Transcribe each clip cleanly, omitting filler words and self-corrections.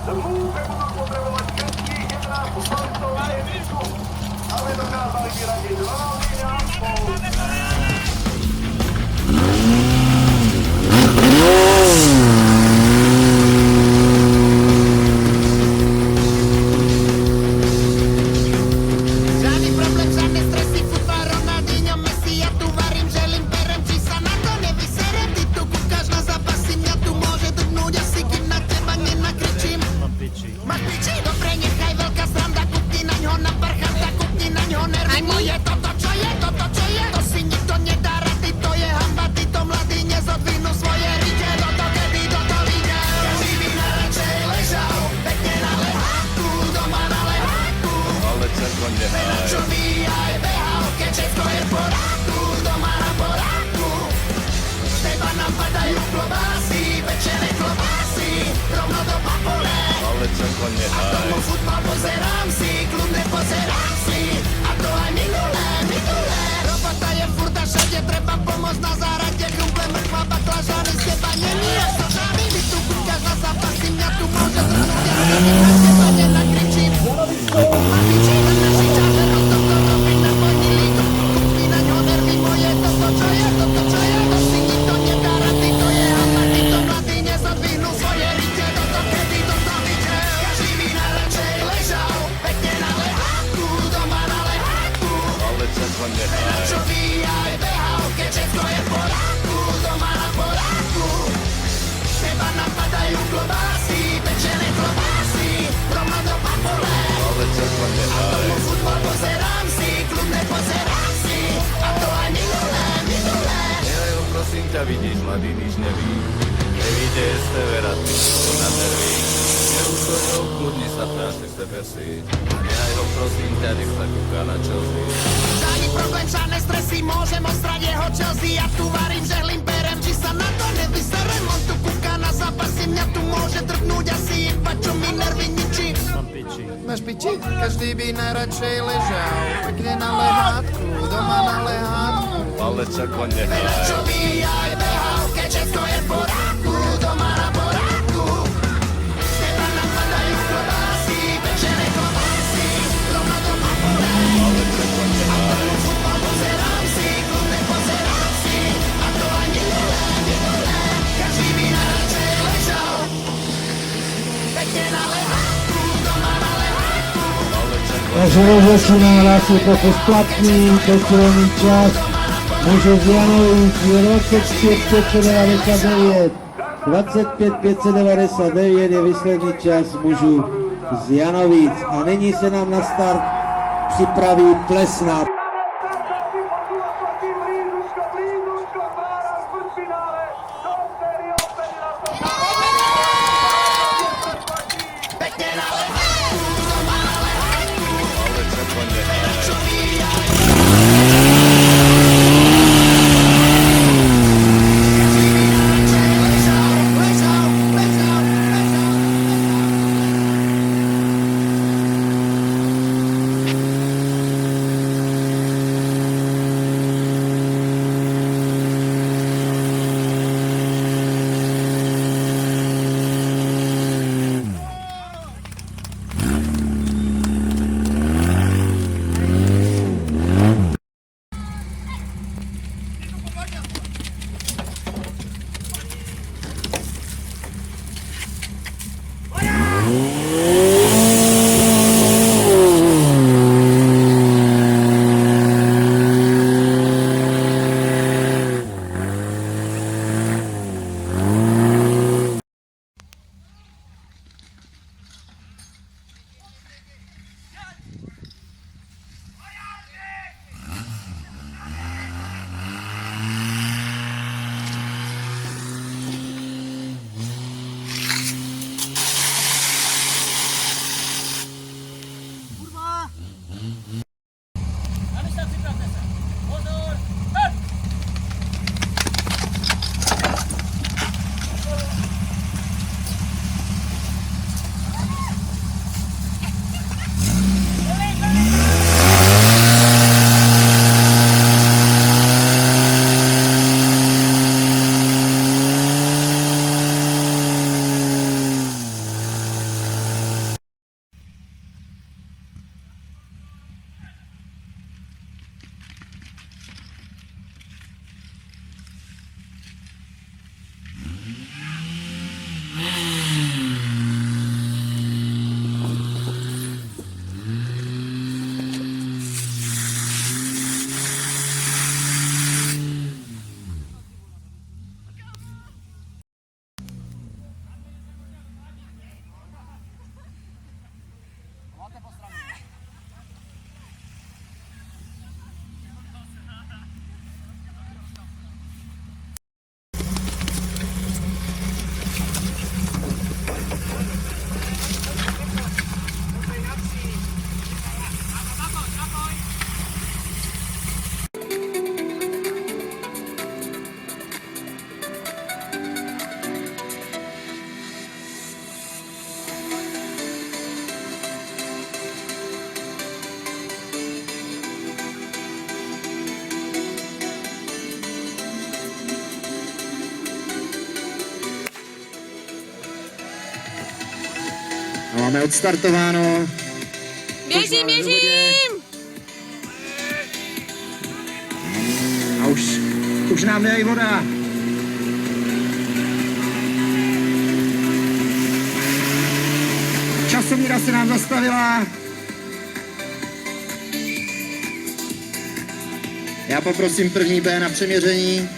Lúpe budú potrebovať všetkých 11 sportov na jedničku, aby dokázali vyradiť Ronaldinha spolu. Žádný problém, žádné stresy, futbal, Ronaldinho, Messi, ja tu varím, želím, berem, či sa na to nevyserem. Ty tu kúkaš na zápasy, mňa tu môže drgnúť asi, kým na teba nenakričím. Máš piči, dobre, nechaj veľká sranda, kúkni naňho na parchanta, kúkni naňho nervy moje. Toto čo je, to si nikto nedá rady, to je hamba, títo mladí nezodvinú svoje rite. Toto kedy toto vyjde, každý by najradšej ležal, pekne na leháku, doma na leháku. Ale celkom nehaj. Čo aj behal, keď všetko je v poráku, doma na poráku. Z teba nám padajú klobásy, pečené klobásy, rovno do papule. Ale celkom nehaj. Tomu futbal pozerám si, kľudne pozerám si, a to aj minulé. Robota je furt a všade, treba pomôcť na zárade, krumple, mrkva, baklažany, z teba není jasno žádný. Ty tu kúkaš na zápasy, mňa tu môže zhrnúť, ja si na teba nenakričím. Má piči na našich čážerov, toto robiť na vojni lídu, kúkni na ňo nervy moje. Toto čo je, to si nikto nedá rady, to je hamba, títo mladí nezodvihnú svoje rite. Toto kedy toto vyjde, každý by najradšej ležal, pekne na leháku, doma na leháku. Ale celkom nehaj. Čo aj behal, keď všetko je v poráku, doma na poráku. Z teba napadajú klobásy, pečené klobásy, rovno do papule. Ale celkom nehaj. Tomu futbal pozerám si, kľudne pozerám si, a to aj minulé. Nehaj ho, prosím ťa, vidíš, mladý nič neví. Nevíde z tebe rád, to na nervy. Neústo neobchudni sa, prášte sebe si. Nehaj ho, prosím ťa, nech sa kúka na Chelsea. Žiadny problém, žiadne stresy, môžem ostrať jeho Chelsea. Ja tu varím, žehlím, berem, či sa na to nevyserem. On tu kúka na zápasy, mňa tu môže drgnúť asi, iba čo mi nervy ničí. Máš piči? Každý by najradšej ležal, pekne na lehátku, doma na lehátku. Ale celkom nehaj. Čo aj behal, keď všetko je v poráku, doma na poráku. Z teba napadajú klobásy, pečené klobásy, rovno do papule. Ale celkom nehaj. Futbal pozerám si, kľudne pozerám si, a to aj minulé. Každý by najradšej ležal, pekne na lehátku, doma na leháku. Ale celkom Takže rozesúna hlasy trochu splatný, posledný čas. Mužov z Janovíc je 25 599 je výsledný čas mužů z Janovíc. A nyní se nám na start připraví Plesná. Blízko, pára v štvrťfinále, do série opäť na to. Pekne na lehátku, doma na lehátku. ale celkom nehaj. Čo aj Máme odstartováno. Běžím, běžím! A už nám jde i voda. Časomíra se nám zastavila. Já poprosím první B na přeměření.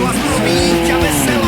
Vás províť a veselé.